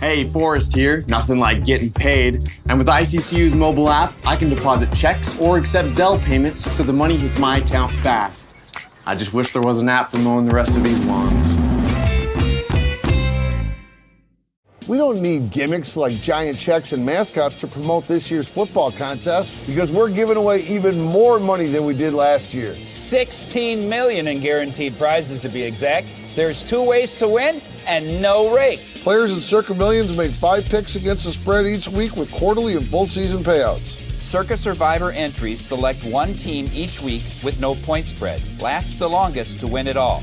Hey, Forrest here. Nothing like getting paid. And with ICCU's mobile app, I can deposit checks or accept Zelle payments so the money hits my account fast. I just wish there was an app for mowing the rest of these lawns. We don't need gimmicks like giant checks and mascots to promote this year's football contest because we're giving away even more money than we did last year. $16 million in guaranteed prizes to be exact. There's 2 ways to win and no rake. Players in Circa Millions made 5 picks against the spread each week with quarterly and full season payouts. Circa Survivor entries select 1 team each week with no point spread. Last the longest to win it all.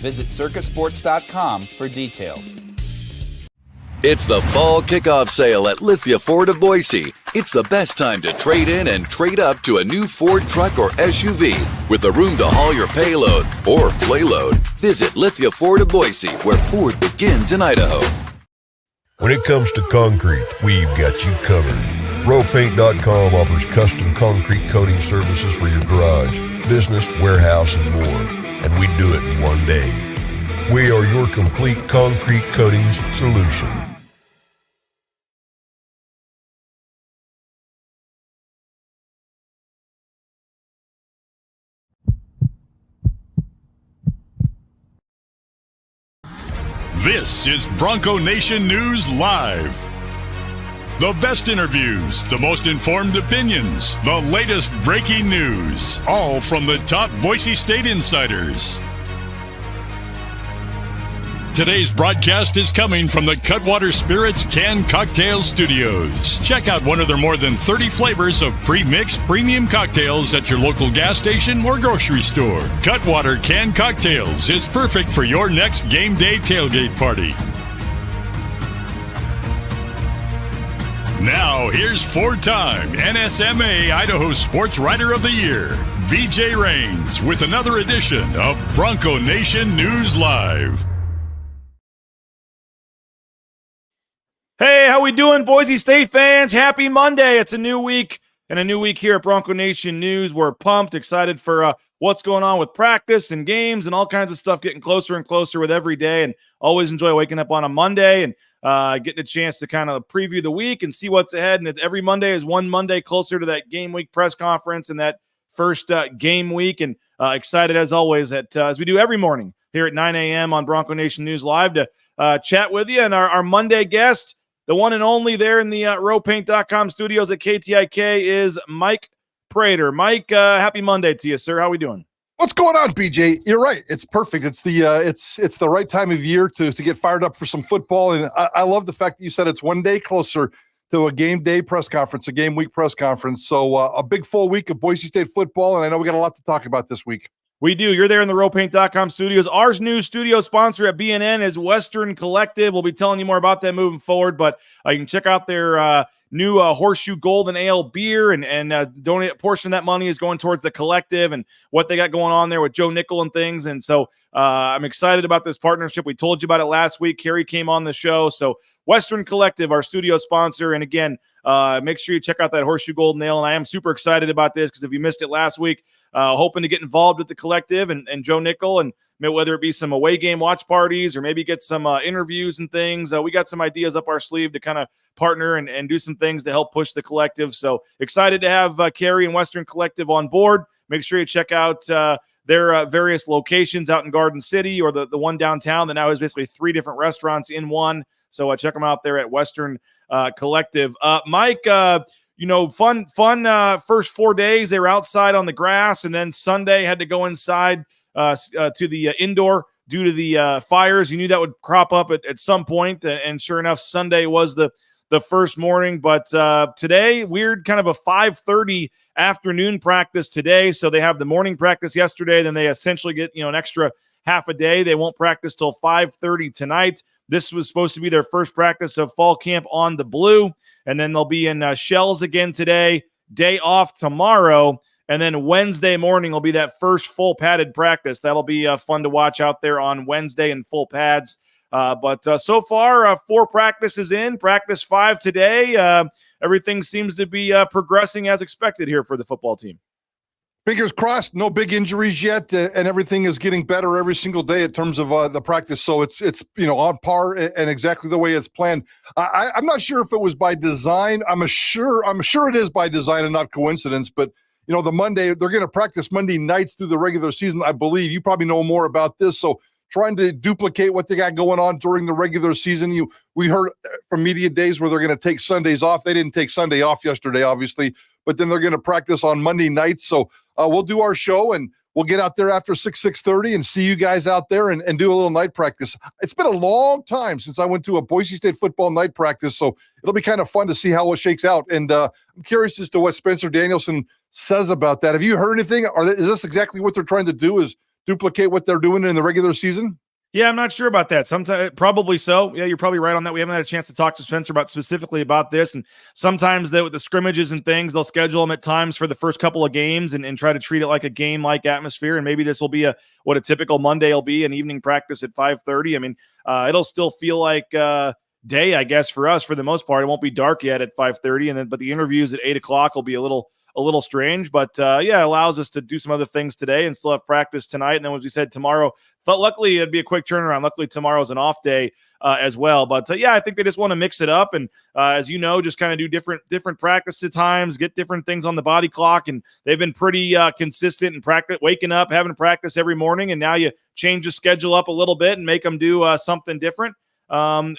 Visit circasports.com for details. It's the fall kickoff sale at Lithia Ford of Boise. It's the best time to trade in and trade up to a new Ford truck or SUV with the room to haul your payload or playload. Visit Lithia Ford of Boise, where Ford begins in Idaho. When it comes to concrete, we've got you covered. RoePaint.com offers custom concrete coating services for your garage, business, warehouse, and more. And we do it in one day. We are your complete concrete coatings solution. This is Bronco Nation News Live. The best interviews, the most informed opinions, the latest breaking news, all from the top Boise State insiders. Today's broadcast is coming from the Cutwater Spirits Canned Cocktail Studios. Check out one of their more than 30 flavors of pre-mixed premium cocktails at your local gas station or grocery store. Cutwater Canned Cocktails is perfect for your next game day tailgate party. Now, here's 4-time NSMA Idaho Sports Writer of the Year, BJ Rains, with another edition of Bronco Nation News Live. Hey, how we doing, Boise State fans? Happy Monday. It's a new week, and a new week here at Bronco Nation News. We're pumped, excited for what's going on with practice and games and all kinds of stuff getting closer and closer with every day, and always enjoy waking up on a Monday and getting a chance to kind of preview the week and see what's ahead. And every Monday is one Monday closer to that game week press conference and that first game week, and excited as always that as we do every morning here at 9 a.m. on Bronco Nation News Live to chat with you. And our Monday guest, the one and only there in the RoePaint.com studios at KTIK, is Mike Prater. Mike, happy Monday to you, sir. How we doing? What's going on, BJ? You're right. It's perfect. It's the it's the right time of year to get fired up for some football. And I love the fact that you said it's one day closer to a game day press conference, a game week press conference. So a big full week of Boise State football. And I know we got a lot to talk about this week. We do. You're there in the RoePaint.com studios. Our new studio sponsor at BNN is Western Collective. We'll be telling you more about that moving forward, but you can check out their new Horseshoe Golden Ale beer and donate a portion of that money is going towards the collective and what they got going on there with Joe Nickel and things. And so I'm excited about this partnership. We told you about it last week. Carrie came on the show. So Western Collective, our studio sponsor. And again, make sure you check out that Horseshoe Golden Ale. And I am super excited about this because if you missed it last week, hoping to get involved with the collective and Joe Nickel, and whether it be some away game watch parties or maybe get some interviews and things. We got some ideas up our sleeve to kind of partner and do some things to help push the collective. So excited to have Carrie and Western Collective on board. Make sure you check out their various locations out in Garden City or the one downtown that now has basically 3 different restaurants in one. So check them out there at Western Collective. Mike, fun first 4 days. They were outside on the grass, and then Sunday had to go inside to the indoor due to the fires. You knew that would crop up at some point, and sure enough, Sunday was the first morning. But today, weird kind of a 5:30 afternoon practice today. So they have the morning practice yesterday, then they essentially get an extra half a day. They won't practice till 5:30 tonight. This was supposed to be their first practice of fall camp on the blue, and then they'll be in shells again today, day off tomorrow, and then Wednesday morning will be that first full padded practice. That'll be fun to watch out there on Wednesday in full pads. But so far, 4 practices in, practice 5 today. Everything seems to be progressing as expected here for the football team. Fingers crossed, no big injuries yet, and everything is getting better every single day in terms of the practice. So it's on par and exactly the way it's planned. I'm not sure if it was by design. I'm sure it is by design and not coincidence. But the Monday, they're going to practice Monday nights through the regular season, I believe. You probably know more about this. So trying to duplicate what they got going on during the regular season. We heard from media days where they're going to take Sundays off. They didn't take Sunday off yesterday, obviously, but then they're going to practice on Monday nights. So we'll do our show and we'll get out there after 6:30 and see you guys out there and do a little night practice. It's been a long time since I went to a Boise State football night practice, so it'll be kind of fun to see how it shakes out. And I'm curious as to what Spencer Danielson says about that. Have you heard anything? Is this exactly what they're trying to do, is duplicate what they're doing in the regular season? Yeah, I'm not sure about that. Sometimes, probably so. Yeah, you're probably right on that. We haven't had a chance to talk to Spencer specifically about this. And sometimes with the scrimmages and things, they'll schedule them at times for the first couple of games and try to treat it like a game-like atmosphere. And maybe this will be what a typical Monday will be, an evening practice at 5:30. I mean, it'll still feel like day, I guess, for us for the most part. It won't be dark yet at 5:30, but the interviews at 8 o'clock will be a little strange, but it allows us to do some other things today and still have practice tonight. And then, as we said, tomorrow, luckily it'd be a quick turnaround. Luckily tomorrow's an off day as well. But I think they just want to mix it up. And as you know, just kind of do different practice at times, get different things on the body clock. And they've been pretty consistent in practice, waking up, having practice every morning. And now you change the schedule up a little bit and make them do something different. I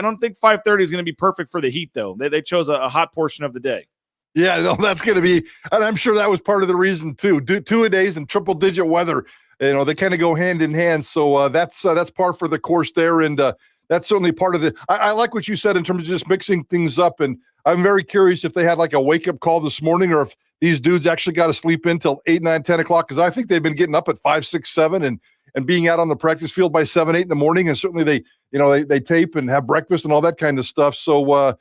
don't think 5:30 is going to be perfect for the heat, though. They chose a hot portion of the day. Yeah, no, that's going to be, and I'm sure that was part of the reason too. Two-a-days and triple-digit weather, they kind of go hand in hand. So that's par for the course there, and that's certainly part of it. I like what you said in terms of just mixing things up, and I'm very curious if they had like a wake-up call this morning, or if these dudes actually got to sleep in till 8, 9, 10 o'clock, because I think they've been getting up at 5, 6, 7, and being out on the practice field by 7, 8 in the morning, and certainly they tape and have breakfast and all that kind of stuff. So.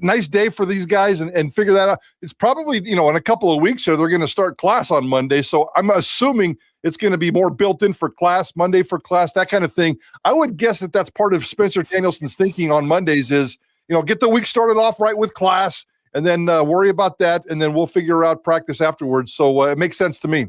Nice day for these guys and figure that out. It's probably, in a couple of weeks here, they're going to start class on Monday. So I'm assuming it's going to be more built in for class, Monday for class, that kind of thing. I would guess that that's part of Spencer Danielson's thinking on Mondays is, get the week started off right with class and then worry about that. And then we'll figure out practice afterwards. So it makes sense to me.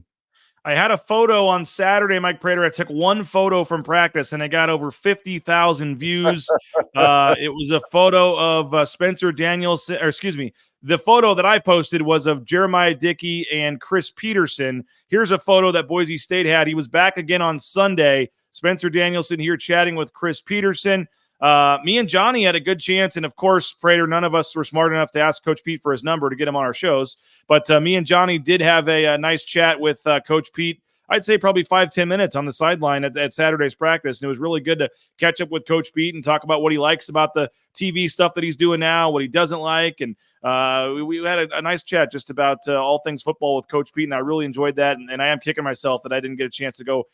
I had a photo on Saturday, Mike Prater. I took one photo from practice, and it got over 50,000 views. It was a photo of Spencer Danielson, or excuse me, the photo that I posted was of Jeremiah Dickey and Chris Peterson. Here's a photo that Boise State had. He was back again on Sunday. Spencer Danielson here chatting with Chris Peterson. Me and Johnny had a good chance, and of course, Prater, none of us were smart enough to ask Coach Pete for his number to get him on our shows, but me and Johnny did have a nice chat with Coach Pete. I'd say probably 5-10 minutes on the sideline at Saturday's practice, and it was really good to catch up with Coach Pete and talk about what he likes about the TV stuff that he's doing now, what he doesn't like, and we had a nice chat just about all things football with Coach Pete, and I really enjoyed that, and I am kicking myself that I didn't get a chance to go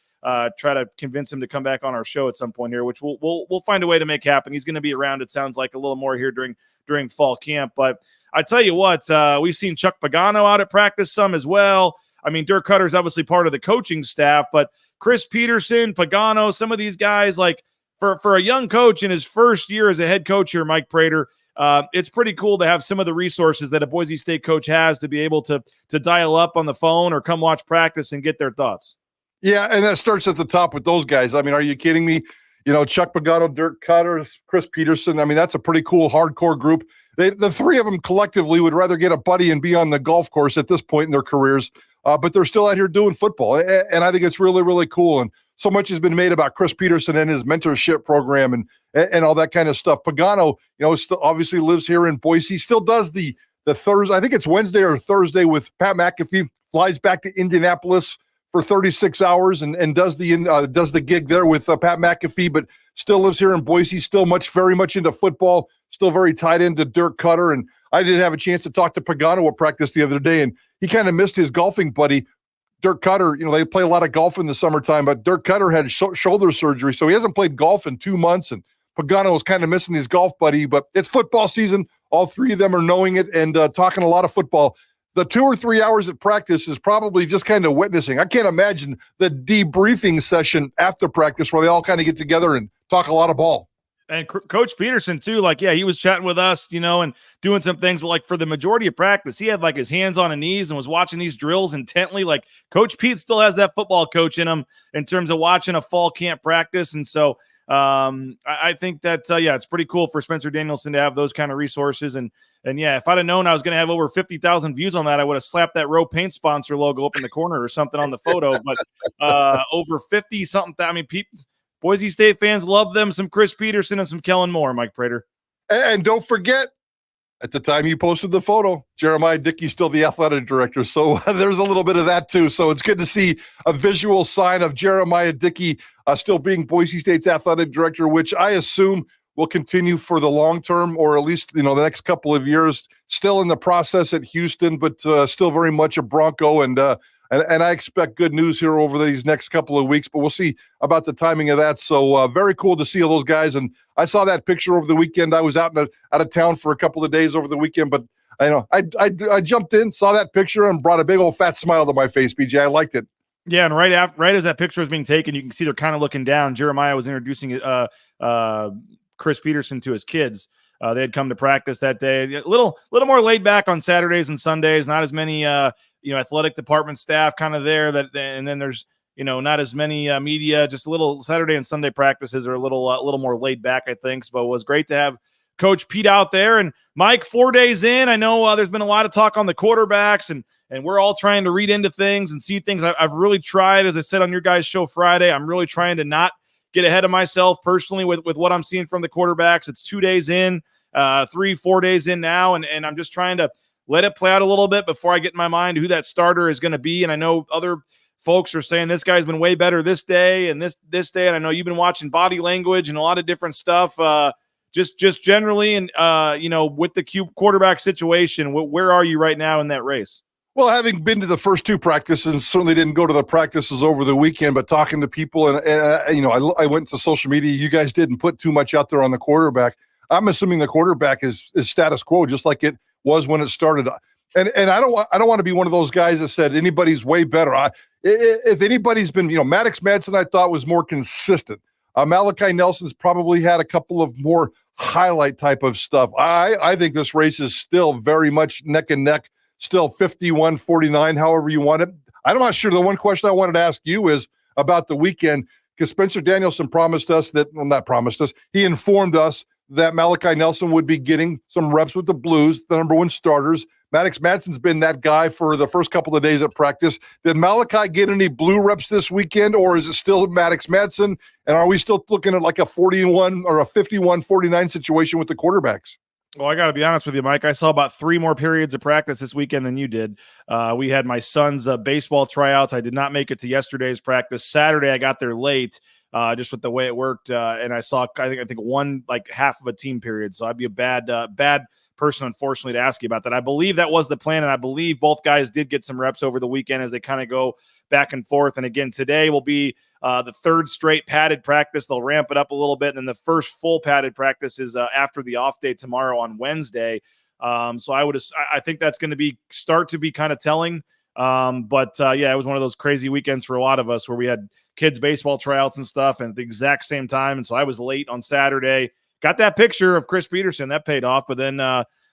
try to convince him to come back on our show at some point here, which we'll find a way to make happen. He's going to be around, it sounds like, a little more here during fall camp. But I tell you what, we've seen Chuck Pagano out at practice some as well. I mean, Dirk Cutter's obviously part of the coaching staff, but Chris Peterson, Pagano, some of these guys, like for a young coach in his first year as a head coach here, Mike Prater, it's pretty cool to have some of the resources that a Boise State coach has to be able to dial up on the phone or come watch practice and get their thoughts. Yeah, and that starts at the top with those guys. I mean, are you kidding me? Chuck Pagano, Dirk Cutter, Chris Peterson. I mean, that's a pretty cool hardcore group. The three of them collectively would rather get a buddy and be on the golf course at this point in their careers, but they're still out here doing football. And I think it's really, really cool. And so much has been made about Chris Peterson and his mentorship program and all that kind of stuff. Pagano, still obviously lives here in Boise, still does the Thursday, I think it's Wednesday or Thursday with Pat McAfee, flies back to Indianapolis for 36 hours and does the gig there with Pat McAfee, but still lives here in Boise, still very much into football, still very tied into Dirk Cutter. And I did have a chance to talk to Pagano at practice the other day, and he kind of missed his golfing buddy, Dirk Cutter. They play a lot of golf in the summertime, but Dirk Cutter had shoulder surgery, so he hasn't played golf in 2 months, and Pagano was kind of missing his golf buddy, but it's football season. All three of them are knowing it and talking a lot of football. The 2 or 3 hours at practice is probably just kind of witnessing. I can't imagine the debriefing session after practice where they all kind of get together and talk a lot of ball. And Coach Peterson too, like, yeah, he was chatting with us, and doing some things, but like for the majority of practice, he had like his hands on his knees and was watching these drills intently. Like Coach Pete still has that football coach in him in terms of watching a fall camp practice. And so I think that, it's pretty cool for Spencer Danielson to have those kind of resources. And yeah, if I'd have known I was going to have over 50,000 views on that, I would have slapped that Roe Paint sponsor logo up in the corner or something on the photo. But over 50 something, I mean, Boise State fans love them some Chris Peterson and some Kellen Moore, Mike Prater. And don't forget, at the time you posted the photo, Jeremiah Dickey's still the athletic director. So there's a little bit of that too. So it's good to see a visual sign of Jeremiah Dickey still being Boise State's athletic director, which I assume will continue for the long term, or at least, the next couple of years. Still in the process at Houston, but still very much a Bronco. And I expect good news here over these next couple of weeks, but we'll see about the timing of that. So very cool to see all those guys. And I saw that picture over the weekend. I was out of town for a couple of days over the weekend, but I jumped in, saw that picture, and brought a big old fat smile to my face, BJ. I liked it. Yeah, and right as that picture was being taken, you can see they're kind of looking down. Jeremiah was introducing Chris Peterson to his kids. They had come to practice that day. A little more laid back on Saturdays and Sundays. Not as many athletic department staff kind of there. And then there's not as many media. Just a little Saturday and Sunday practices are a little more laid back, I think. But it was great to have Coach Pete out there. And Mike, 4 days in, I know there's been a lot of talk on the quarterbacks, and we're all trying to read into things and see things. I've really tried, as I said on your guys' show Friday, I'm really trying to not get ahead of myself personally with what I'm seeing from the quarterbacks. It's 2 days in, 3-4 days in now, and I'm just trying to let it play out a little bit before I get in my mind who that starter is going to be. And I know other folks are saying this guy's been way better this day and this day, and I know you've been watching body language and a lot of different stuff. Just generally, and with the quarterback situation, where are you right now in that race? Well, having been to the first two practices, certainly didn't go to the practices over the weekend, but talking to people, and I went to social media. You guys didn't put too much out there on the quarterback. I'm assuming the quarterback is status quo, just like it was when it started. And I don't want to be one of those guys that said anybody's way better. If anybody's been, Maddox Madsen, I thought was more consistent. Malachi Nelson's probably had a couple of more highlight type of stuff. I think this race is still very much neck and neck. Still 51-49, however you want it. I'm not sure. The one question I wanted to ask you is about the weekend, because Spencer Danielson he informed us that Malachi Nelson would be getting some reps with the Blues, the number one starters. Maddox Madsen's been that guy for the first couple of days at practice. Did Malachi get any Blue reps this weekend, or is it still Maddox Madsen? And are we still looking at like a 41 or a 51-49 situation with the quarterbacks? Well, I got to be honest with you, Mike. I saw about 3 more periods of practice this weekend than you did. We had my son's baseball tryouts. I did not make it to yesterday's practice. Saturday, I got there late, just with the way it worked, and I saw I think one like half of a team period. So I'd be a bad person, unfortunately, to ask you about that. I believe that was the plan, and I believe both guys did get some reps over the weekend as they kind of go back and forth. And again, today will be the third straight padded practice. They'll ramp it up a little bit, and then the first full padded practice is after the off day tomorrow on Wednesday. So I think that's going to start to be kind of telling. But it was one of those crazy weekends for a lot of us where we had kids baseball tryouts and stuff and at the exact same time. And so I was late on Saturday. Got that picture of Chris Peterson. That paid off, but then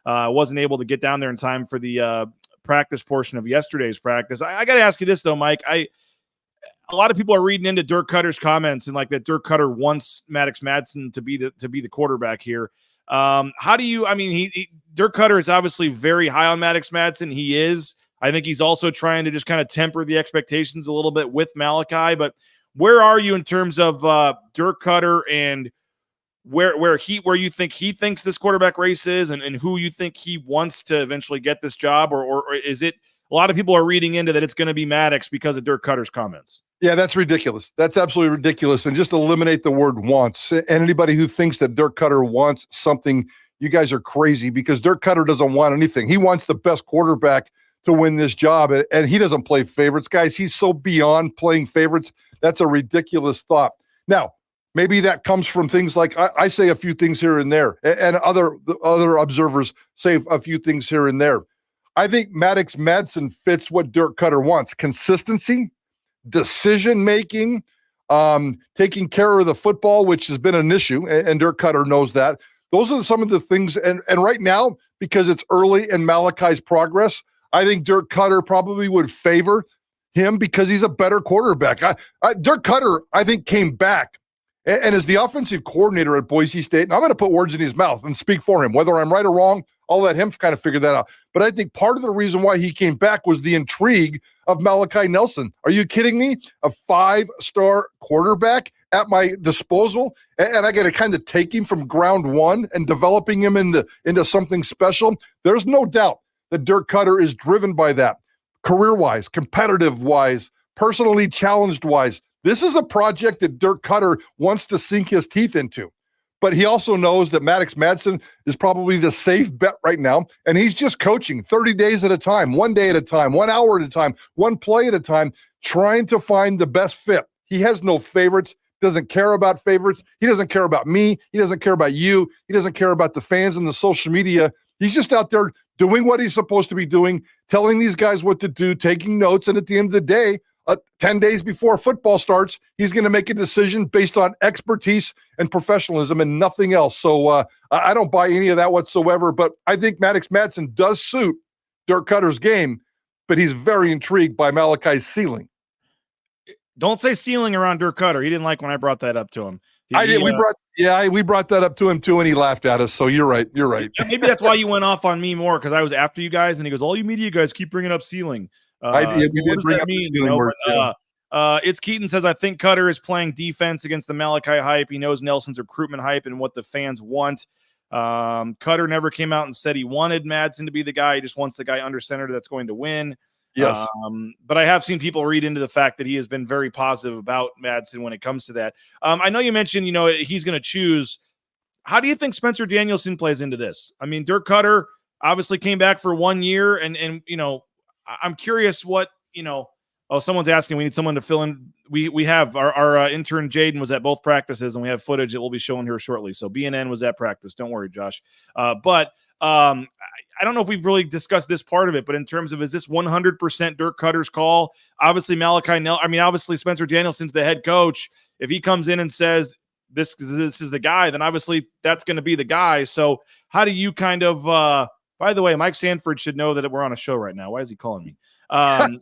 wasn't able to get down there in time for the practice portion of yesterday's practice. I got to ask you this, though, Mike. A lot of people are reading into Dirk Cutter's comments and like that Dirk Cutter wants Maddox Madsen to be the quarterback here. How do you – I mean, Dirk Cutter is obviously very high on Maddox Madsen. He is. I think he's also trying to just kind of temper the expectations a little bit with Malachi. But where are you in terms of Dirk Cutter and – where you think he thinks this quarterback race is and who you think he wants to eventually get this job, or is it a lot of people are reading into that it's going to be Maddox because of Dirk Cutter's comments? Yeah, that's ridiculous. That's absolutely ridiculous. And just eliminate the word wants. And anybody who thinks that Dirk Cutter wants something, you guys are crazy, because Dirk Cutter doesn't want anything. He wants the best quarterback to win this job, and he doesn't play favorites. Guys, he's so beyond playing favorites. That's a ridiculous thought. Now, maybe that comes from things like I say a few things here and there, and other observers say a few things here and there. I think Maddox Madsen fits what Dirk Cutter wants: consistency, decision-making, taking care of the football, which has been an issue, and Dirk Cutter knows that. Those are some of the things, and right now, because it's early in Malachi's progress, I think Dirk Cutter probably would favor him because he's a better quarterback. Dirk Cutter, I think, came back and is the offensive coordinator at Boise State, and I'm going to put words in his mouth and speak for him. Whether I'm right or wrong, I'll let him kind of figure that out. But I think part of the reason why he came back was the intrigue of Malachi Nelson. Are you kidding me? A 5-star quarterback at my disposal, and I got to kind of take him from ground one and developing him into something special. There's no doubt that Dirk Cutter is driven by that, career-wise, competitive-wise, personally challenged-wise. This is a project that Dirk Cutter wants to sink his teeth into. But he also knows that Maddox Madsen is probably the safe bet right now, and he's just coaching 30 days at a time, 1 day at a time, 1 hour at a time, 1 play at a time, trying to find the best fit. He has no favorites, doesn't care about favorites. He doesn't care about me. He doesn't care about you. He doesn't care about the fans and the social media. He's just out there doing what he's supposed to be doing, telling these guys what to do, taking notes, and at the end of the day, 10 days before football starts, he's going to make a decision based on expertise and professionalism and nothing else. So I don't buy any of that whatsoever, but I think Maddox Madsen does suit Dirk Cutter's game, but he's very intrigued by Malachi's ceiling. Don't say ceiling around Dirk Cutter. He didn't like when I brought that up to him. I did. We brought that up to him too, and he laughed at us. So you're right. You're right. Maybe that's why you went off on me more, because I was after you guys, and he goes, "All you media guys keep bringing up ceiling." We did bring up the ceiling word. It's Keaton says, I think Cutter is playing defense against the Malachi hype. He knows Nelson's recruitment hype and what the fans want. Cutter never came out and said he wanted Madsen to be the guy. He just wants the guy under center that's going to win. Yes. But I have seen people read into the fact that he has been very positive about Madsen when it comes to that. I know you mentioned, he's going to choose. How do you think Spencer Danielson plays into this? I mean, Dirk Cutter obviously came back for 1 year, and I'm curious what, someone's asking, we need someone to fill in. We have our intern Jaden was at both practices, and we have footage that we'll be showing here shortly. So BNN was at practice. Don't worry, Josh. But I don't know if we've really discussed this part of it, but in terms of, is this 100% Dirk Cutter's call? Obviously, obviously Spencer Danielson's the head coach. If he comes in and says this is the guy, then obviously that's going to be the guy. So how do you kind of, by the way, Mike Sanford should know that we're on a show right now. Why is he calling me? Come on,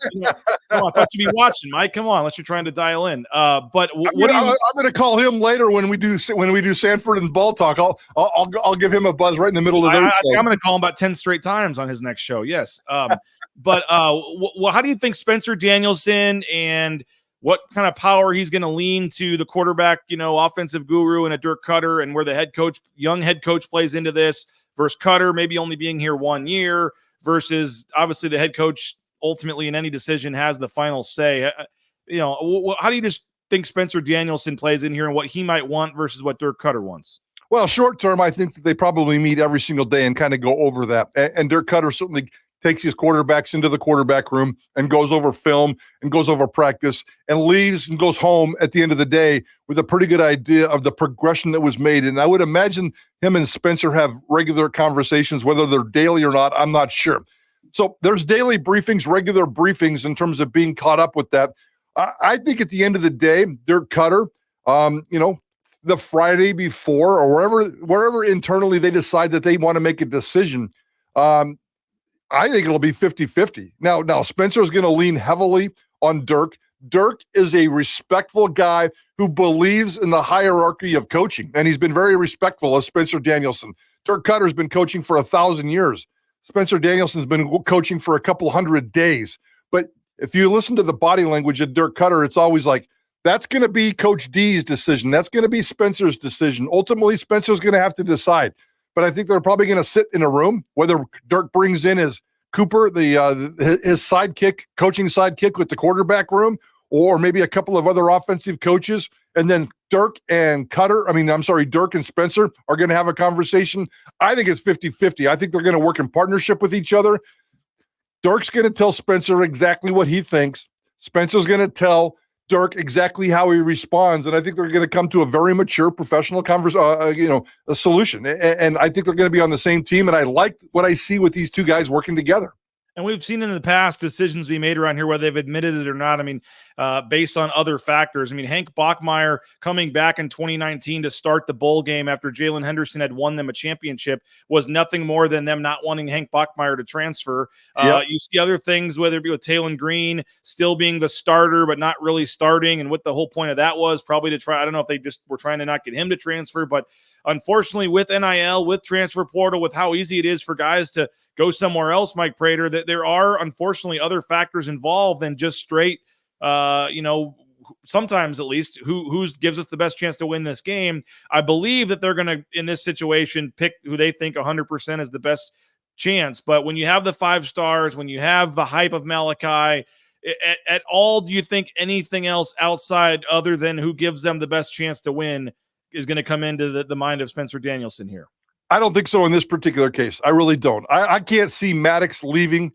I thought you'd be watching, Mike. Come on, unless you're trying to dial in. But I'm going to call him later when we do Sanford and Ball Talk. I'll give him a buzz right in the middle of the. I'm going to call him about 10 straight times on his next show. Yes. But how do you think Spencer Danielson and what kind of power he's going to lean to the quarterback, offensive guru and a Dirk Cutter, and where the young head coach plays into this versus Cutter maybe only being here 1 year versus obviously the head coach ultimately in any decision has the final say. How do you just think Spencer Danielson plays in here and what he might want versus what Dirk Cutter wants? Well, short term, I think that they probably meet every single day and kind of go over that. And Dirk Cutter certainly takes his quarterbacks into the quarterback room and goes over film and goes over practice and leaves and goes home at the end of the day with a pretty good idea of the progression that was made. And I would imagine him and Spencer have regular conversations, whether they're daily or not, I'm not sure. So there's daily briefings, regular briefings in terms of being caught up with that. I think at the end of the day, Dirk Cutter, the Friday before or wherever internally they decide that they want to make a decision, I think it'll be 50-50. Now Spencer's going to lean heavily on Dirk. Dirk is a respectful guy who believes in the hierarchy of coaching, and he's been very respectful of Spencer Danielson. Dirk Cutter's been coaching for 1,000 years. Spencer Danielson's been coaching for a couple hundred days. But if you listen to the body language of Dirk Cutter, it's always like, that's going to be Coach D's decision. That's going to be Spencer's decision. Ultimately, Spencer's going to have to decide. But I think they're probably going to sit in a room, whether Dirk brings in his Cooper, his sidekick, coaching sidekick with the quarterback room, or maybe a couple of other offensive coaches. And then Dirk and Spencer are going to have a conversation. I think it's 50-50. I think they're going to work in partnership with each other. Dirk's going to tell Spencer exactly what he thinks. Spencer's going to tell Dirk exactly how he responds. And I think they're going to come to a very mature professional a solution. And I think they're going to be on the same team. And I like what I see with these two guys working together. And we've seen in the past decisions be made around here, whether they've admitted it or not. I mean, based on other factors. I mean, Hank Bachmeier coming back in 2019 to start the bowl game after Jalen Henderson had won them a championship was nothing more than them not wanting Hank Bachmeier to transfer. Yep. You see other things, whether it be with Talon Green still being the starter, but not really starting. And what the whole point of that was probably to try, I don't know if they just were trying to not get him to transfer, but unfortunately with NIL, with transfer portal, with how easy it is for guys to go somewhere else, Mike Prater, that there are unfortunately other factors involved than just straight, sometimes at least who gives us the best chance to win this game. I believe that they're going to, in this situation, pick who they think 100% is the best chance. But when you have the 5 stars, when you have the hype of Malachi, at all, do you think anything else outside other than who gives them the best chance to win is going to come into the mind of Spencer Danielson here? I don't think so in this particular case. I really don't. I can't see Maddox leaving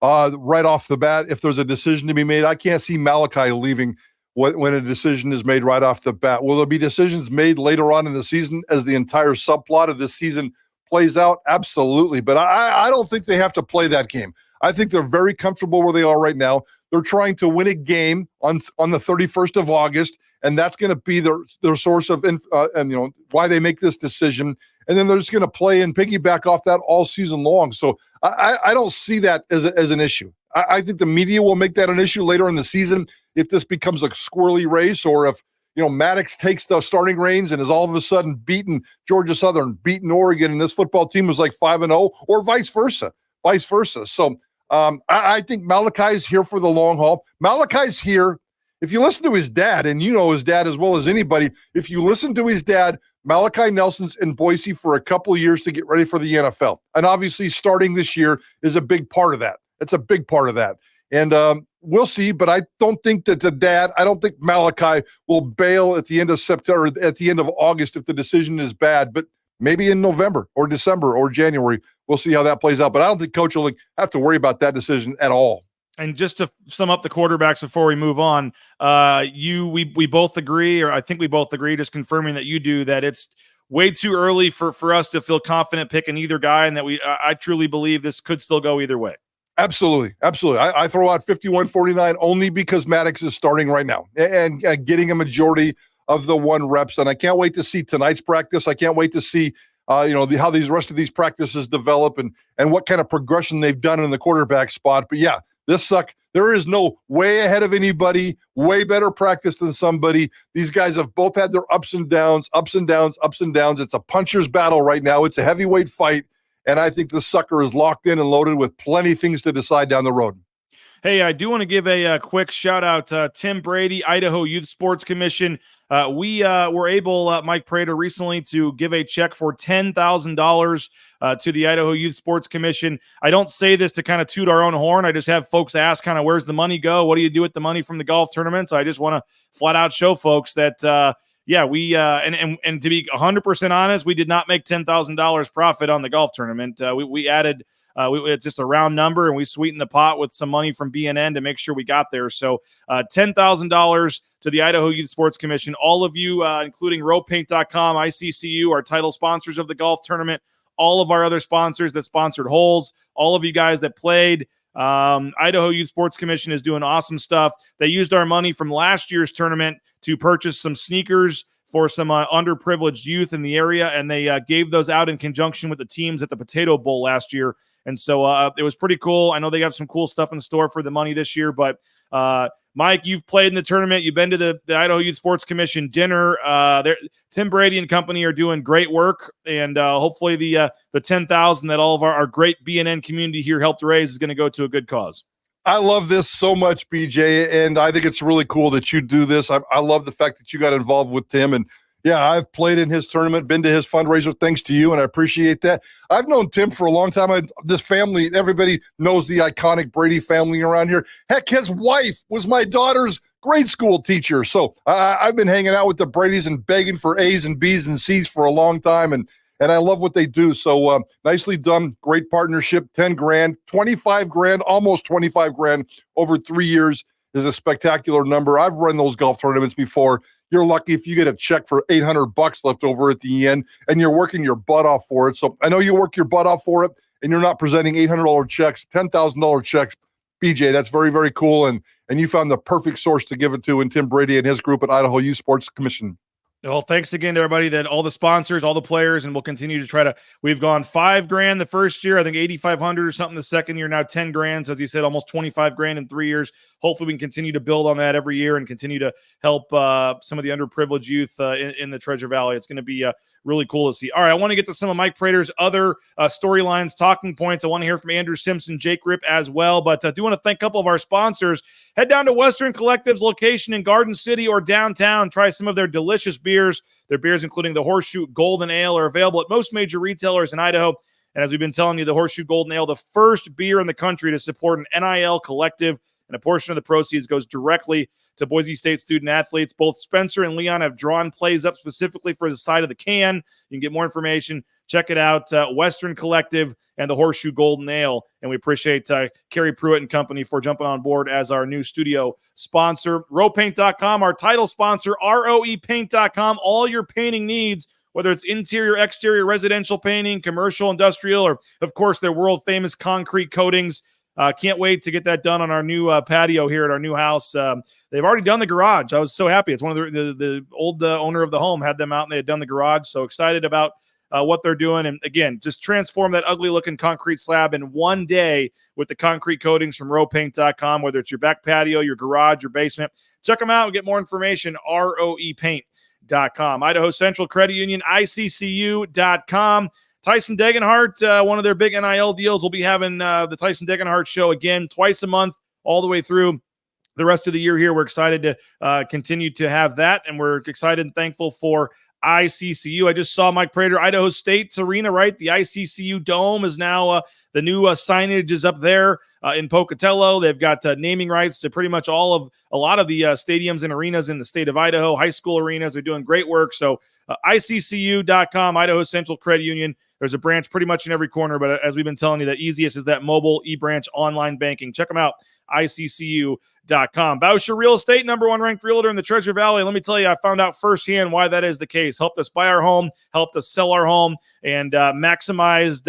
right off the bat if there's a decision to be made. I can't see Malachi leaving when a decision is made right off the bat. Will there be decisions made later on in the season as the entire subplot of this season plays out? Absolutely. But I don't think they have to play that game. I think they're very comfortable where they are right now. They're trying to win a game on the 31st of August, and that's going to be their source of and why they make this decision. And then they're just going to play and piggyback off that all season long. So I don't see that as an issue. I think the media will make that an issue later in the season if this becomes a squirrely race, or if Maddox takes the starting reins and is all of a sudden beaten Georgia Southern, beaten Oregon, and this football team was like 5-0, or vice versa. So I think Malachi's here for the long haul. Malachi's here. If you listen to his dad, and you know his dad as well as anybody, if you listen to his dad, Malachi Nelson's in Boise for a couple of years to get ready for the NFL. And obviously starting this year is a big part of that. It's a big part of that. And we'll see, but I don't think that I don't think Malachi will bail at the end of September, at the end of August if the decision is bad, but maybe in November or December or January, we'll see how that plays out. But I don't think Coach will have to worry about that decision at all. And just to sum up the quarterbacks before we move on, we both agree, or I think we both agree, just confirming that you do, that it's way too early for us to feel confident picking either guy, and that I truly believe this could still go either way. Absolutely. I throw out 51-49 only because Maddox is starting right now and getting a majority of the 1 reps. And I can't wait to see tonight's practice. I can't wait to see how these rest of these practices develop and what kind of progression they've done in the quarterback spot. But yeah, this suck. There is no way ahead of anybody, way better practice than somebody. These guys have both had their ups and downs. It's a puncher's battle right now. It's a heavyweight fight. And I think the sucker is locked in and loaded with plenty of things to decide down the road. Hey, I do want to give a quick shout out to Tim Brady, Idaho Youth Sports Commission. We were able, Mike Prater, recently to give a check for $10,000 to the Idaho Youth Sports Commission. I don't say this to kind of toot our own horn. I just have folks ask kind of where's the money go? What do you do with the money from the golf tournament? So I just want to flat out show folks that, we and to be 100% honest, we did not make $10,000 profit on the golf tournament. We added. It's just a round number, and we sweetened the pot with some money from BNN to make sure we got there. So $10,000 to the Idaho Youth Sports Commission. All of you, including RoePaint.com, ICCU, our title sponsors of the golf tournament, all of our other sponsors that sponsored holes, all of you guys that played. Idaho Youth Sports Commission is doing awesome stuff. They used our money from last year's tournament to purchase some sneakers for some underprivileged youth in the area, and they gave those out in conjunction with the teams at the Potato Bowl last year. And so it was pretty cool. I know they have some cool stuff in store for the money this year, but Mike, you've played in the tournament. You've been to the Idaho Youth Sports Commission dinner. Tim Brady and company are doing great work, and hopefully the $10,000 that all of our great BNN community here helped raise is going to go to a good cause. I love this so much, BJ, and I think it's really cool that you do this. I love the fact that you got involved with Tim, and yeah, I've played in his tournament, been to his fundraiser, thanks to you, and I appreciate that. I've known Tim for a long time. This family, everybody knows the iconic Brady family around here. Heck, his wife was my daughter's grade school teacher, so I've been hanging out with the Bradys and begging for A's and B's and C's for a long time, and I love what they do. So nicely done, great partnership, 10 grand, 25 grand, almost 25 grand over 3 years is a spectacular number. I've run those golf tournaments before. You're lucky if you get a check for $800 left over at the end, and you're working your butt off for it. So I know you work your butt off for it, and you're not presenting $800 checks, $10,000 checks. BJ, that's very, very cool. And you found the perfect source to give it to in Tim Brady and his group at Idaho Youth Sports Commission. Well, thanks again to everybody, that all the sponsors, all the players, and we'll continue to try to. We've gone $5,000 the first year, I think $8,500 or something the second year. Now $10,000, so as you said, almost $25,000 in 3 years. Hopefully, we can continue to build on that every year and continue to help some of the underprivileged youth in the Treasure Valley. It's going to be really cool to see. All right, I want to get to some of Mike Prater's other storylines, talking points. I want to hear from Andrew Simpson, Jake Ripp as well, but I do want to thank a couple of our sponsors. Head down to Western Collective's location in Garden City or downtown. Try some of their delicious beers. Their beers, including the Horseshoe Golden Ale, are available at most major retailers in Idaho. And as we've been telling you, the Horseshoe Golden Ale, the first beer in the country to support an NIL collective, and a portion of the proceeds goes directly to Boise State student athletes. Both Spencer and Leon have drawn plays up specifically for the side of the can. You can get more information. Check it out, Western Collective and the Horseshoe Golden Ale. And we appreciate Carrie Pruitt and company for jumping on board as our new studio sponsor. RoePaint.com, our title sponsor, ROEPaint.com. All your painting needs, whether it's interior, exterior, residential painting, commercial, industrial, or, of course, their world-famous concrete coatings. Can't wait to get that done on our new patio here at our new house. They've already done the garage. I was so happy. It's one of the old owner of the home had them out, and they had done the garage. So excited about what they're doing. And again, just transform that ugly looking concrete slab in one day with the concrete coatings from RoePaint.com, whether it's your back patio, your garage, your basement. Check them out and get more information, ROEPaint.com. Idaho Central Credit Union, ICCU.com. Tyson Degenhart, one of their big NIL deals, will be having the Tyson Degenhart show again twice a month all the way through the rest of the year here. We're excited to continue to have that, and we're excited and thankful for ICCU. I just saw Mike Prater, Idaho State's arena, right? The ICCU Dome is now the new signage is up there in Pocatello. They've got naming rights to pretty much a lot of the stadiums and arenas in the state of Idaho. High school arenas are doing great work. So ICCU.com, Idaho Central Credit Union. There's a branch pretty much in every corner, but as we've been telling you, the easiest is that mobile e-branch online banking. Check them out, ICCU.com. Bauscher Real Estate, #1 ranked realtor in the Treasure Valley. Let me tell you, I found out firsthand why that is the case. Helped us buy our home, helped us sell our home, and maximized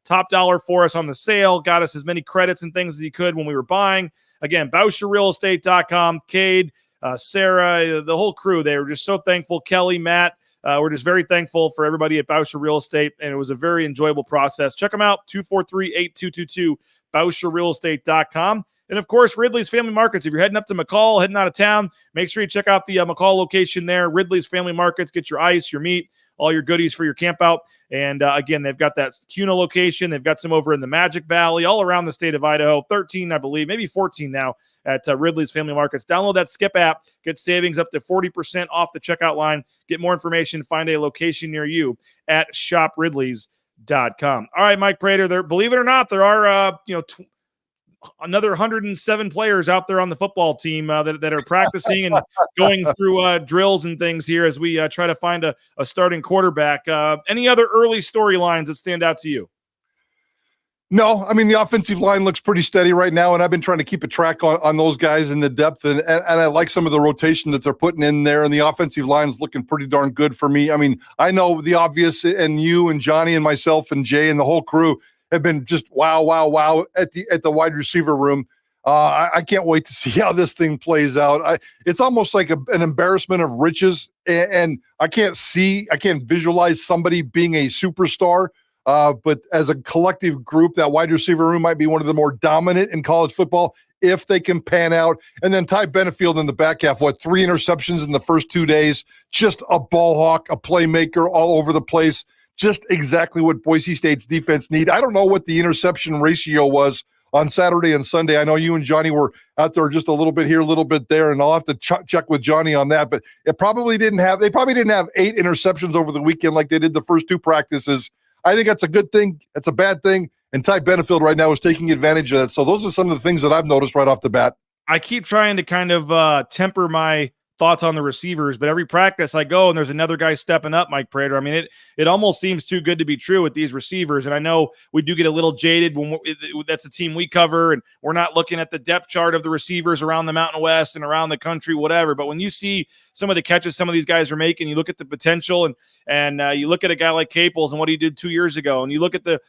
top dollar for us on the sale, got us as many credits and things as he could when we were buying. Again, BauscherRealEstate.com, Cade, Sarah, the whole crew, they were just so thankful. Kelly, Matt, we're just very thankful for everybody at Bauscher Real Estate, and it was a very enjoyable process. Check them out, 243-8222, BauscherRealEstate.com. And, of course, Ridley's Family Markets. If you're heading up to McCall, heading out of town, make sure you check out the McCall location there, Ridley's Family Markets. Get your ice, your meat, all your goodies for your camp out. And, again, they've got that Kuna location. They've got some over in the Magic Valley, all around the state of Idaho, 13, I believe, maybe 14 now at Ridley's Family Markets. Download that Skip app. Get savings up to 40% off the checkout line. Get more information. Find a location near you at shopridleys.com. All right, Mike Prater, believe it or not, there are, another 107 players out there on the football team that are practicing and going through drills and things here as we try to find a starting quarterback. Any other early storylines that stand out to you? No, I mean, the offensive line looks pretty steady right now, and I've been trying to keep a track on those guys in the depth, and I like some of the rotation that they're putting in there, and the offensive line is looking pretty darn good for me. I mean, I know the obvious, and you and Johnny and myself and Jay and the whole crew have been just wow at the wide receiver room. I can't wait to see how this thing plays out. It's almost like an embarrassment of riches, and I can't visualize somebody being a superstar. But as a collective group, that wide receiver room might be one of the more dominant in college football if they can pan out. And then Ty Benefield in the back half, 3 interceptions in the first 2 days, just a ball hawk, a playmaker all over the place, just exactly what Boise State's defense need. I don't know what the interception ratio was on Saturday and Sunday. I know you and Johnny were out there just a little bit here, a little bit there, and I'll have to check with Johnny on that. But they probably didn't have 8 interceptions over the weekend like they did the first 2 practices. I think that's a good thing. That's a bad thing. And Ty Benefield right now is taking advantage of that. So those are some of the things that I've noticed right off the bat. I keep trying to kind of temper my thoughts on the receivers, but every practice I go and there's another guy stepping up, Mike Prater. I mean, it almost seems too good to be true with these receivers. And I know we do get a little jaded when that's the team we cover and we're not looking at the depth chart of the receivers around the Mountain West and around the country, whatever. But when you see some of the catches some of these guys are making, you look at the potential and you look at a guy like Caples and what he did 2 years ago, and you look at the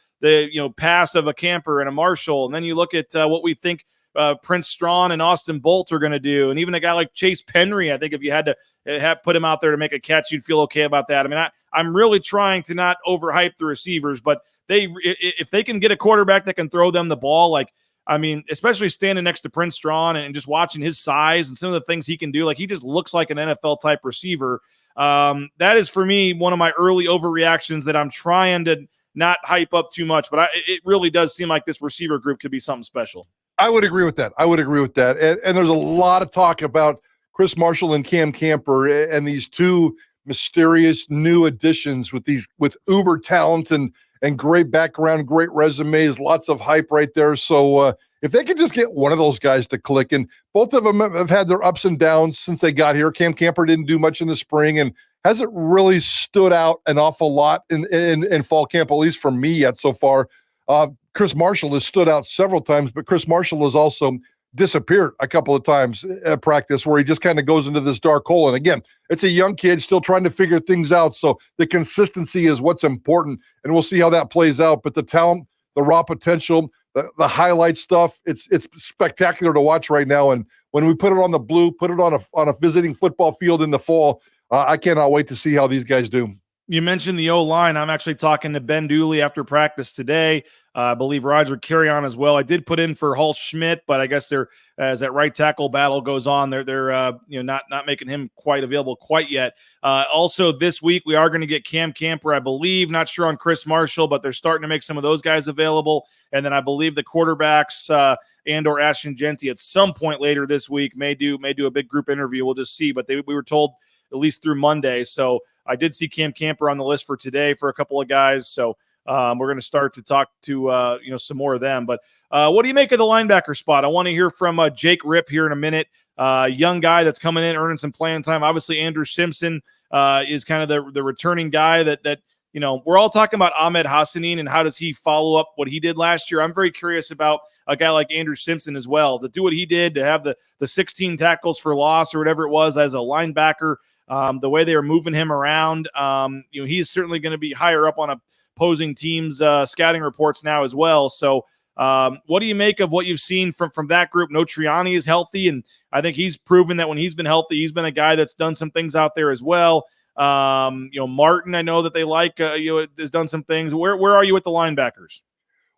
past of a Camper and a Marshall, and then you look at what we think Prince Strawn and Austin Bolt are going to do. And even a guy like Chase Penry, I think if you had to put him out there to make a catch, you'd feel okay about that. I mean, I'm really trying to not overhype the receivers, but if they can get a quarterback that can throw them the ball, like, I mean, especially standing next to Prince Strawn and just watching his size and some of the things he can do, like he just looks like an NFL type receiver. That is for me one of my early overreactions that I'm trying to not hype up too much, but it really does seem like this receiver group could be something special. I would agree with that. And there's a lot of talk about Chris Marshall and Cam Camper and these two mysterious new additions with uber talent and great background, great resumes, lots of hype right there. So if they could just get one of those guys to click, and both of them have had their ups and downs since they got here. Cam Camper didn't do much in the spring and hasn't really stood out an awful lot in fall camp, at least for me yet so far. Chris Marshall has stood out several times, but Chris Marshall has also disappeared a couple of times at practice where he just kind of goes into this dark hole. And again, it's a young kid still trying to figure things out. So the consistency is what's important, and we'll see how that plays out. But the talent, the raw potential, the highlight stuff, it's spectacular to watch right now. And when we put it on the blue, put it on a visiting football field in the fall, I cannot wait to see how these guys do. You mentioned the O-line. I'm actually talking to Ben Dooley after practice today. I believe Roger Carrion as well. I did put in for Hall Schmidt, but I guess as that right tackle battle goes on, they're not making him quite available quite yet. Also this week we are going to get Cam Camper, I believe. Not sure on Chris Marshall, but they're starting to make some of those guys available. And then I believe the quarterbacks and/or Ashton Genty at some point later this week may do a big group interview. We'll just see. But we were told at least through Monday. So I did see Cam Camper on the list for today for a couple of guys. So we're going to start to talk to some more of them. But what do you make of the linebacker spot? I want to hear from Jake Ripp here in a minute. Young guy that's coming in, earning some playing time. Obviously, Andrew Simpson is kind of the returning guy that we're all talking about Ahmed Hassanin and how does he follow up what he did last year. I'm very curious about a guy like Andrew Simpson as well, to do what he did, to have the 16 tackles for loss or whatever it was as a linebacker. The way they are moving him around, he's certainly going to be higher up on opposing teams' scouting reports now as well. So what do you make of what you've seen from that group? No, Triani is healthy, and I think he's proven that when he's been healthy, he's been a guy that's done some things out there as well. Martin, I know that they like, has done some things. Where are you with the linebackers?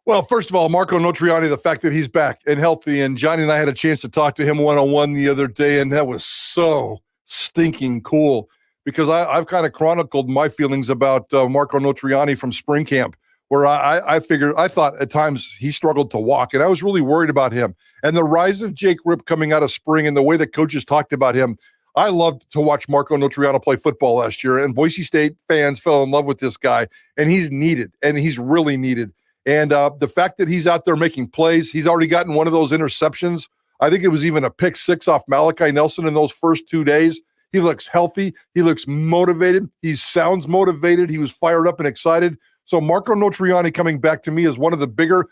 Well, first of all, Marco Notriani, the fact that he's back and healthy, and Johnny and I had a chance to talk to him one-on-one the other day, and that was so stinking cool because I've kind of chronicled my feelings about Marco Notriani from spring camp, where I thought at times he struggled to walk, and I was really worried about him. And the rise of Jake Ripp coming out of spring and the way that coaches talked about him, I loved to watch Marco Notriani play football last year, and Boise State fans fell in love with this guy, and he's needed, and he's really needed. And the fact that he's out there making plays, he's already gotten one of those interceptions. I think it was even a pick six off Malachi Nelson in those first 2 days. He looks healthy. He looks motivated. He sounds motivated. He was fired up and excited. So Marco Notriani coming back to me is one of the bigger,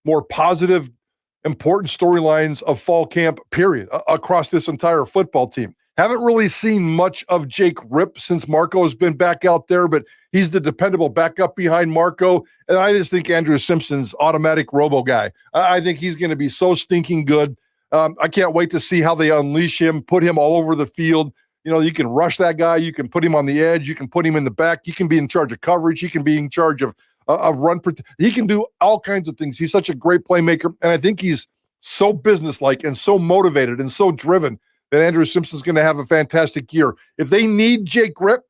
more positive, important storylines of fall camp, period, across this entire football team. Haven't really seen much of Jake Ripp since Marco has been back out there, but he's the dependable backup behind Marco. And I just think Andrew Simpson's automatic robo guy. I think he's going to be so stinking good. I can't wait to see how they unleash him, put him all over the field. You can rush that guy. You can put him on the edge. You can put him in the back. He can be in charge of coverage. He can be in charge of run. He can do all kinds of things. He's such a great playmaker. And I think he's so businesslike and so motivated and so driven that Andrew Simpson's going to have a fantastic year. If they need Jake Ripp,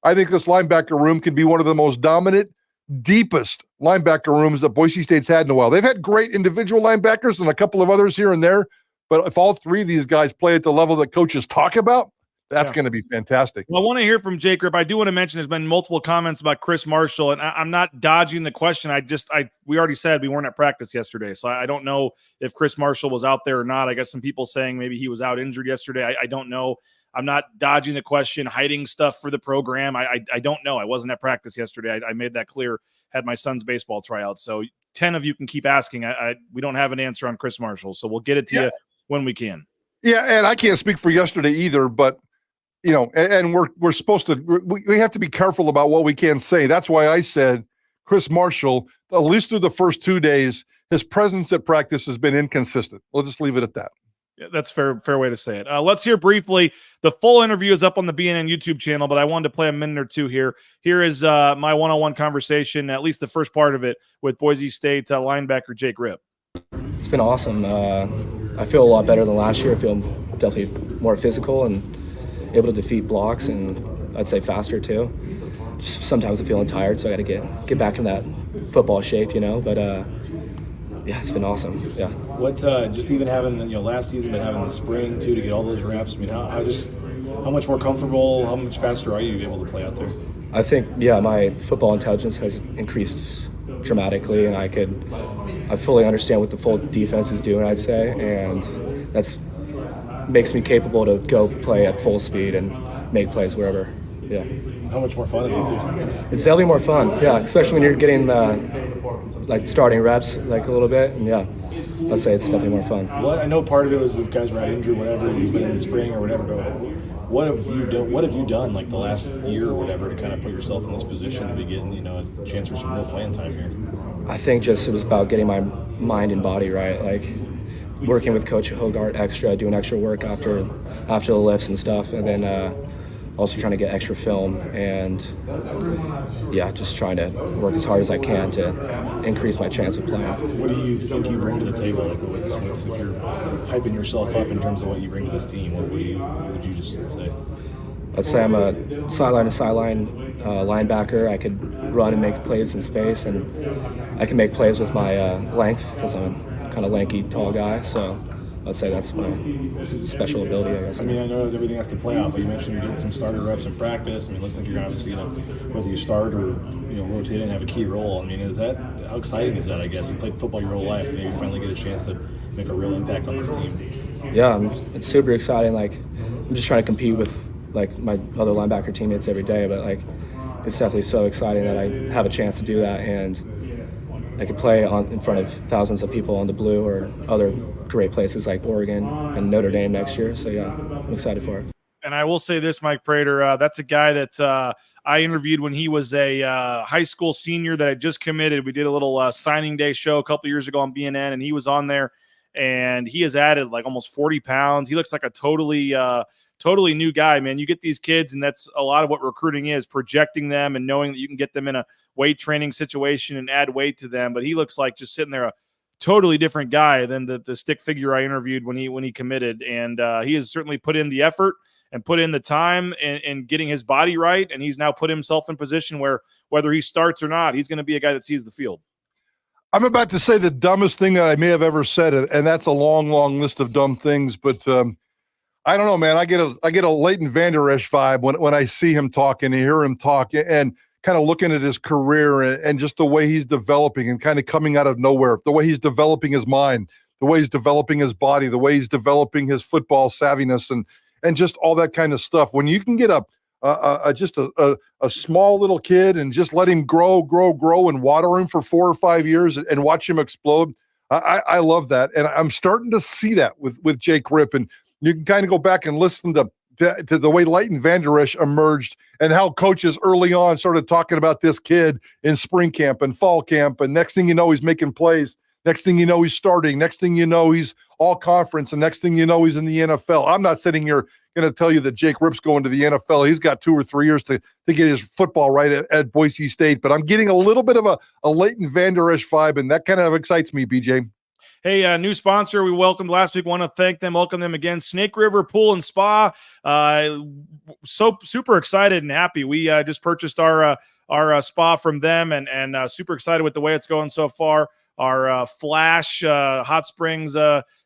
I think this linebacker room can be one of the most dominant, deepest linebacker rooms that Boise State's had in a while. They've had great individual linebackers and a couple of others here and there, but if all three of these guys play at the level that coaches talk about, that's going to be fantastic. Well, I want to hear from Jake Ripp. I do want to mention there's been multiple comments about Chris Marshall, and I'm not dodging the question. We already said we weren't at practice yesterday, so I don't know if Chris Marshall was out there or not. I guess some people saying maybe he was out injured yesterday. I don't know. I'm not dodging the question, hiding stuff for the program. I don't know. I wasn't at practice yesterday. I made that clear. Had my son's baseball tryout. So 10 of you can keep asking. We don't have an answer on Chris Marshall, so we'll get it to you when we can. Yeah, and I can't speak for yesterday either, but and we're supposed to. We have to be careful about what we can say. That's why I said Chris Marshall, at least through the first 2 days, his presence at practice has been inconsistent. We'll just leave it at that. Yeah, that's fair way to say it. Let's hear briefly. The full interview is up on the BNN YouTube channel, but I wanted to play a minute or two here. Here is my one-on-one conversation, at least the first part of it, with Boise State linebacker Jake Ripp. It's been awesome. I feel a lot better than last year. I feel definitely more physical and able to defeat blocks, and I'd say faster too. Just sometimes I'm feeling tired, so I got to get back in that football shape, But yeah, it's been awesome. Yeah. What just even having last season, but having the spring too to get all those reps. I mean, how much more comfortable, how much faster are you to be able to play out there? I think my football intelligence has increased dramatically, and I fully understand what the full defense is doing, I'd say, and that's makes me capable to go play at full speed and make plays wherever. Yeah. How much more fun is it too? It's definitely more fun, yeah, especially when you're getting starting reps a little bit, and yeah, I'd say it's definitely more fun. Well, I know part of it was if guys were out injured, whatever, you've been in the spring or whatever, but what have you done the last year or whatever to kind of put yourself in this position to be getting a chance for some real playing time here? I think just it was about getting my mind and body right, working with Coach Hogart doing extra work after the lifts and stuff, and then also trying to get extra film, and just trying to work as hard as I can to increase my chance of playing. What do you think you bring to the table? What's if you're hyping yourself up in terms of what you bring to this team, what would you just say? I'd say I'm a sideline-to-sideline linebacker. I could run and make plays in space, and I can make plays with my length because I'm a kind of lanky, tall guy. So I'd say that's my special ability, I guess. I mean, I know everything has to play out, but you mentioned you're getting some starter reps in practice. I mean, it looks like you're obviously, whether you start or, rotate and have a key role. I mean, how exciting is that, I guess? You played football your whole life to maybe finally get a chance to make a real impact on this team. Yeah, it's super exciting. I'm just trying to compete with, my other linebacker teammates every day, but, it's definitely so exciting that I have a chance to do that, and I could play in front of thousands of people on the Blue or other great places like Oregon and Notre Dame next year. So, yeah, I'm excited for it. And I will say this, Mike Prater, that's a guy that I interviewed when he was a high school senior that had just committed. We did a little signing day show a couple years ago on BNN, and he was on there, and he has added almost 40 pounds. He looks like a totally new guy, man. You get these kids, and that's a lot of what recruiting is, projecting them and knowing that you can get them in a weight training situation and add weight to them. But he looks like just sitting there a totally different guy than the stick figure I interviewed when he committed. And he has certainly put in the effort and put in the time and getting his body right. And he's now put himself in position where whether he starts or not, he's going to be a guy that sees the field. I'm about to say the dumbest thing that I may have ever said, and that's a long, long list of dumb things, but I don't know, man. I get a Leighton Vander Esch vibe when I see him talk and hear him talk, and kind of looking at his career and just the way he's developing and kind of coming out of nowhere, the way he's developing his mind, the way he's developing his body, the way he's developing his football savviness, and just all that kind of stuff. When you can get just a small little kid and just let him grow and water him for 4 or 5 years and watch him explode, I love that. And I'm starting to see that with Jake Ripp. And you can kind of go back and listen to the way Leighton Vander Esch emerged and how coaches early on started talking about this kid in spring camp and fall camp. And next thing you know, he's making plays. Next thing you know, he's starting. Next thing you know, he's all conference. And next thing you know, he's in the NFL. I'm not sitting here going to tell you that Jake Ripp's going to the NFL. He's got 2 or 3 years to get his football right at Boise State. But I'm getting a little bit of a Leighton Vander Esch vibe, and that kind of excites me, BJ. Hey, new sponsor we welcomed last week. Want to thank them, welcome them again. Snake River Pool and Spa. So super excited and happy. We just purchased our spa from them, and super excited with the way it's going so far. Our Flash Hot Springs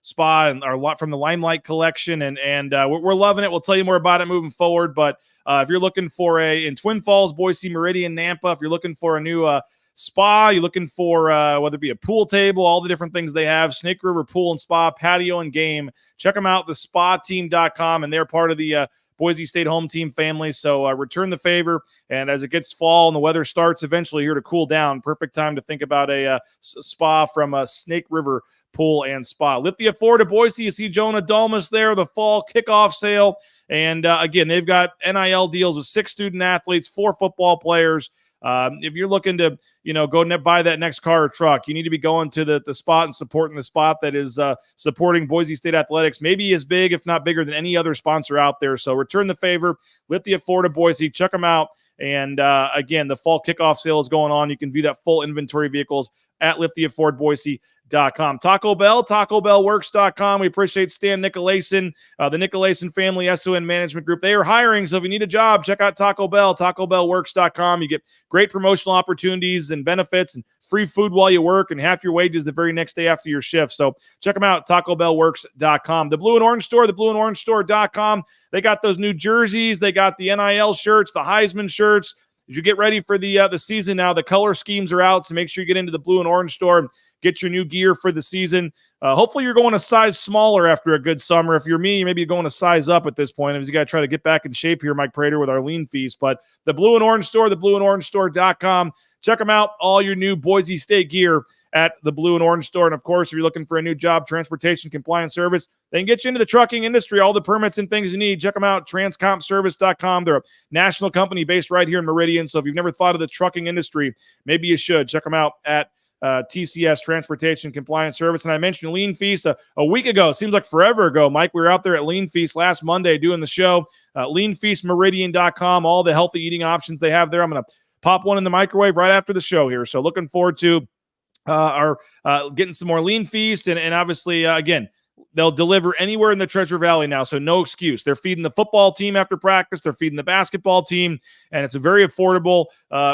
spa and our from the Limelight collection, and we're loving it. We'll tell you more about it moving forward. But if you're looking for in Twin Falls, Boise, Meridian, Nampa, if you're looking for a new spa, you're looking for whether it be a pool table, all the different things they have, Snake River Pool and Spa, patio and game. Check them out, thespateam.com, and they're part of the Boise State home team family. So return the favor. And as it gets fall and the weather starts eventually here to cool down, perfect time to think about a spa from Snake River Pool and Spa. Lithia Ford of Boise, you see Jonah Dalmas there, the fall kickoff sale. And again, they've got NIL deals with 6 student athletes, 4 football players. If you're looking to, go and buy that next car or truck, you need to be going to the spot and supporting the spot that is supporting Boise State athletics, maybe as big, if not bigger than any other sponsor out there. So return the favor. Lithia Ford of Boise, check them out. And again, the fall kickoff sale is going on. You can view that full inventory of vehicles at LithiaFordBoise.com. Taco Bell, TacoBellWorks.com. We appreciate Stan Nicolason, the Nicolason family, SON Management Group. They are hiring, so if you need a job, check out Taco Bell, TacoBellWorks.com. You get great promotional opportunities and benefits and free food while you work and half your wages the very next day after your shift. So check them out, TacoBellWorks.com. The Blue and Orange Store, theblueandorangestore.com. They got those new jerseys. They got the NIL shirts, the Heisman shirts. As you get ready for the season now, the color schemes are out, so make sure you get into the Blue and Orange Store and get your new gear for the season. Hopefully you're going a size smaller after a good summer. If you're me, you may be going a size up at this point as you got to try to get back in shape here, Mike Prater, with our lean feast. But the Blue and Orange Store, theblueandorangestore.com. Check them out, all your new Boise State gear at the Blue and Orange Store. And, of course, if you're looking for a new job, transportation compliance service, they can get you into the trucking industry, all the permits and things you need. Check them out, transcompservice.com. They're a national company based right here in Meridian. So if you've never thought of the trucking industry, maybe you should. Check them out at TCS, Transportation Compliance Service. And I mentioned Lean Feast a week ago. Seems like forever ago, Mike. We were out there at Lean Feast last Monday doing the show. LeanFeastMeridian.com, all the healthy eating options they have there. I'm going to pop one in the microwave right after the show here. So looking forward to our getting some more Lean Feast. And obviously, again, they'll deliver anywhere in the Treasure Valley now, so no excuse. They're feeding the football team after practice. They're feeding the basketball team, and it's a very affordable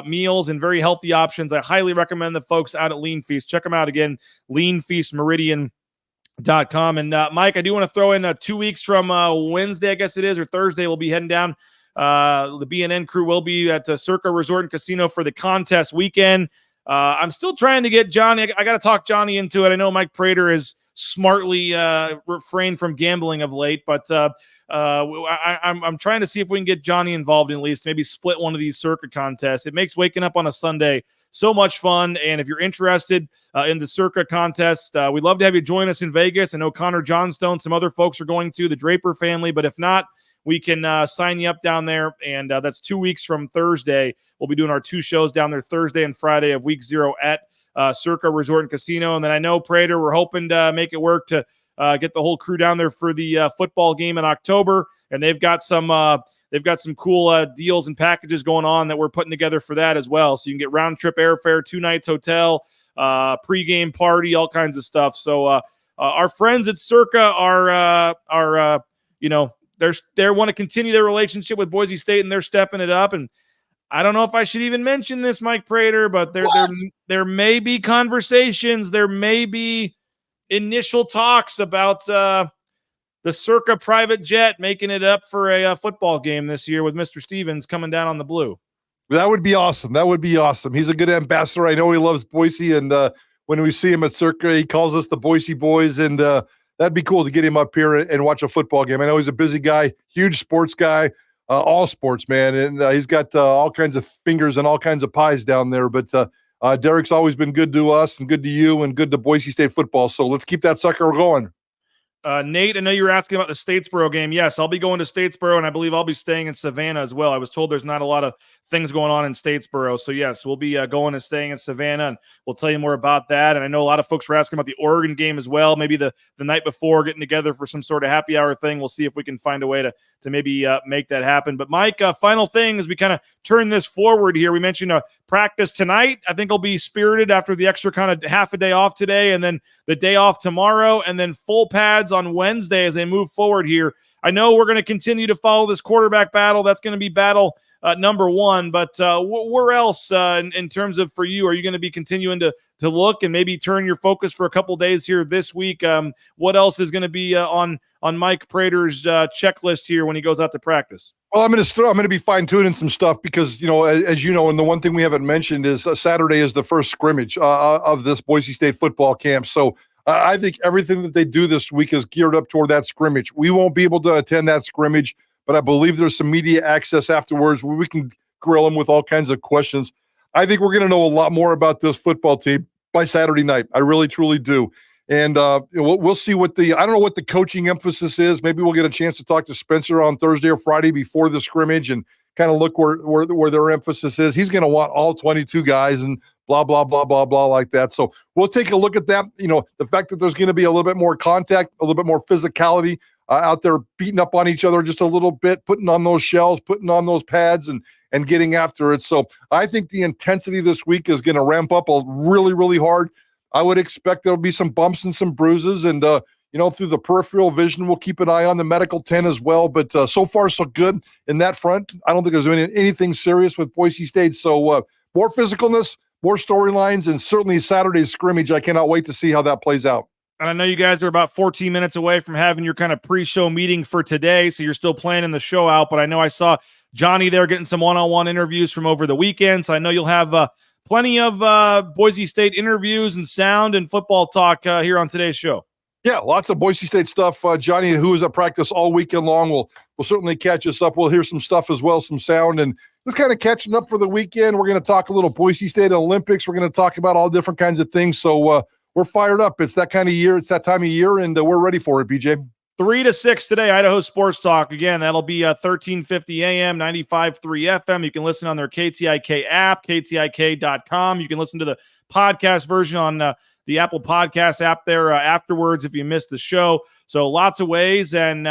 meals and very healthy options. I highly recommend the folks out at Lean Feast. Check them out again, leanfeastmeridian.com. And Mike, I do want to throw in 2 weeks from Wednesday, I guess it is, or Thursday, we'll be heading down. The BNN crew will be at Circa Resort and Casino for the contest weekend. I'm still trying to get Johnny. I got to talk Johnny into it. I know Mike Prater is smartly refrained from gambling of late, but I'm trying to see if we can get Johnny involved in at least maybe split one of these Circa contests. It makes waking up on a Sunday so much fun. And if you're interested in the Circa contest, we'd love to have you join us in Vegas. I know Connor Johnstone, some other folks are going to, the Draper family, but if not, we can sign you up down there. And that's 2 weeks from Thursday. We'll be doing our 2 shows down there Thursday and Friday of week 0 at Circa Resort and Casino. And then I know Prater, we're hoping to make it work to get the whole crew down there for the football game in October. And they've got some cool deals and packages going on that we're putting together for that as well. So you can get round trip airfare, 2 nights hotel, pregame party, all kinds of stuff. So our friends at Circa are they want to continue their relationship with Boise State, and they're stepping it up. And I don't know if I should even mention this, Mike Prater, but there may be conversations, there may be initial talks about the Circa private jet making it up for a football game this year with Mr. Stevens coming down on the blue. That would be awesome. That would be awesome. He's a good ambassador. I know he loves Boise, and when we see him at Circa, he calls us the Boise boys, and that'd be cool to get him up here and watch a football game. I know he's a busy guy, huge sports guy. All sports, man, and he's got all kinds of fingers and all kinds of pies down there. But Derek's always been good to us and good to you and good to Boise State football. So let's keep that sucker going. Nate, I know you were asking about the Statesboro game. Yes, I'll be going to Statesboro, and I believe I'll be staying in Savannah as well. I was told there's not a lot of things going on in Statesboro. So, yes, we'll be going and staying in Savannah, and we'll tell you more about that. And I know a lot of folks were asking about the Oregon game as well, maybe the night before, getting together for some sort of happy hour thing. We'll see if we can find a way to maybe make that happen. But, Mike, final thing as we kind of turn this forward here, we mentioned practice tonight. I think I'll be spirited after the extra kind of half a day off today, and then the day off tomorrow, and then full pads on Wednesday as they move forward here. I know we're going to continue to follow this quarterback battle. That's going to be battle number one. But where else in terms of for you, are you going to be continuing to look and maybe turn your focus for a couple days here this week? What else is going to be on Mike Prater's checklist here when he goes out to practice? Well, I'm going to be fine tuning some stuff because, as you know, and the one thing we haven't mentioned is Saturday is the first scrimmage of this Boise State football camp. So I think everything that they do this week is geared up toward that scrimmage. We won't be able to attend that scrimmage, but I believe there's some media access afterwards where we can grill him with all kinds of questions. I think we're going to know a lot more about this football team by Saturday night. I really, truly do. And we'll see I don't know what the coaching emphasis is. Maybe we'll get a chance to talk to Spencer on Thursday or Friday before the scrimmage and kind of look where their emphasis is. He's going to want all 22 guys and blah, blah, blah, blah, blah like that. So we'll take a look at that. The fact that there's going to be a little bit more contact, a little bit more physicality out there, beating up on each other just a little bit, putting on those shells, putting on those pads and getting after it. So I think the intensity this week is going to ramp up really, really hard. I would expect there'll be some bumps and some bruises, and through the peripheral vision, we'll keep an eye on the medical tent as well. But so far, so good in that front. I don't think there's anything serious with Boise State. So more physicalness, more storylines, and certainly Saturday's scrimmage. I cannot wait to see how that plays out. And I know you guys are about 14 minutes away from having your kind of pre-show meeting for today, so you're still planning the show out. But I know I saw Johnny there getting some one-on-one interviews from over the weekend, so I know you'll have plenty of Boise State interviews and sound and football talk here on today's show. Yeah, lots of Boise State stuff. Johnny, who was at practice all weekend long, will certainly catch us up. We'll hear some stuff as well, some sound, and just kind of catching up for the weekend. We're going to talk a little Boise State Olympics. We're going to talk about all different kinds of things. So we're fired up. It's that kind of year. It's that time of year, and we're ready for it, BJ. 3 to 6 today, Idaho Sports Talk. Again, that'll be 1350 AM, 95.3 FM. You can listen on their KTIK app, KTIK.com. You can listen to the podcast version on the Apple Podcast app there afterwards if you missed the show. So lots of ways. And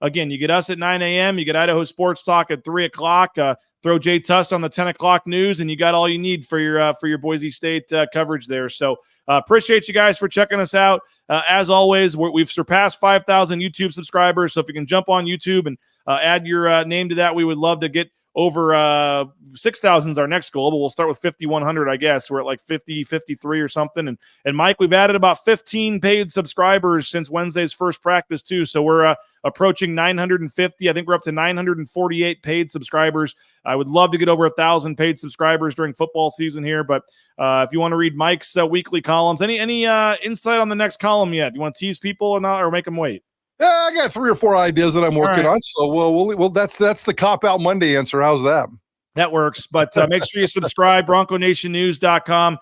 again, you get us at 9 a.m. You get Idaho Sports Talk at 3 o'clock. Throw Jay Tuss on the 10 o'clock news, and you got all you need for your Boise State coverage there. So appreciate you guys for checking us out. As always, we've surpassed 5,000 YouTube subscribers. So if you can jump on YouTube and add your name to that, we would love to get over 6,000 is our next goal, but we'll start with 5,100, I guess. We're at like 50, 53 or something. And Mike, we've added about 15 paid subscribers since Wednesday's first practice too. So we're approaching 950. I think we're up to 948 paid subscribers. I would love to get over 1,000 paid subscribers during football season here. But if you want to read Mike's weekly columns, any insight on the next column yet? Do you want to tease people or not, or make them wait? I got 3 or 4 ideas that I'm working on. So that's the cop-out Monday answer. How's that? That works. But make sure you subscribe, BroncoNationNews.com.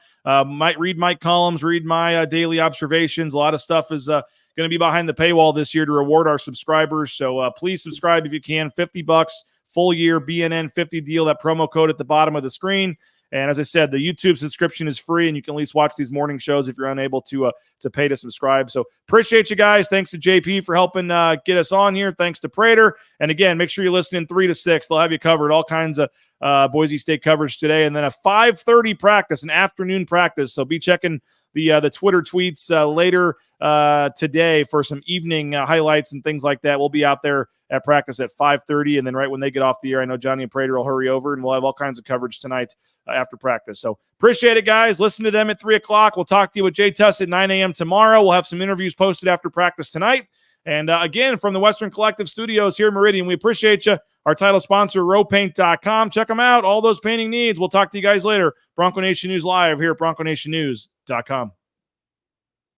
Might read my columns, read my daily observations. A lot of stuff is going to be behind the paywall this year to reward our subscribers. So please subscribe if you can. $50 full year BNN 50 deal. That promo code at the bottom of the screen. And as I said, the YouTube subscription is free, and you can at least watch these morning shows if you're unable to pay to subscribe. So appreciate you guys. Thanks to JP for helping get us on here. Thanks to Prater. And again, make sure you're listening 3 to 6. They'll have you covered. All kinds of Boise State coverage today. And then a 5:30 practice, an afternoon practice. So be checking the Twitter tweets later today for some evening highlights and things like that. We'll be out there at practice at 5:30, and then right when they get off the air, I know Johnny and Prater will hurry over, and we'll have all kinds of coverage tonight after practice. So appreciate it, guys. Listen to them at 3 o'clock. We'll talk to you with Jay Tuss at 9 a.m. tomorrow. We'll have some interviews posted after practice tonight. And again, from the Western Collective Studios here in Meridian, we appreciate you. Our title sponsor, RoePaint.com. Check them out. All those painting needs. We'll talk to you guys later. Bronco Nation News Live here at BroncoNationNews.com.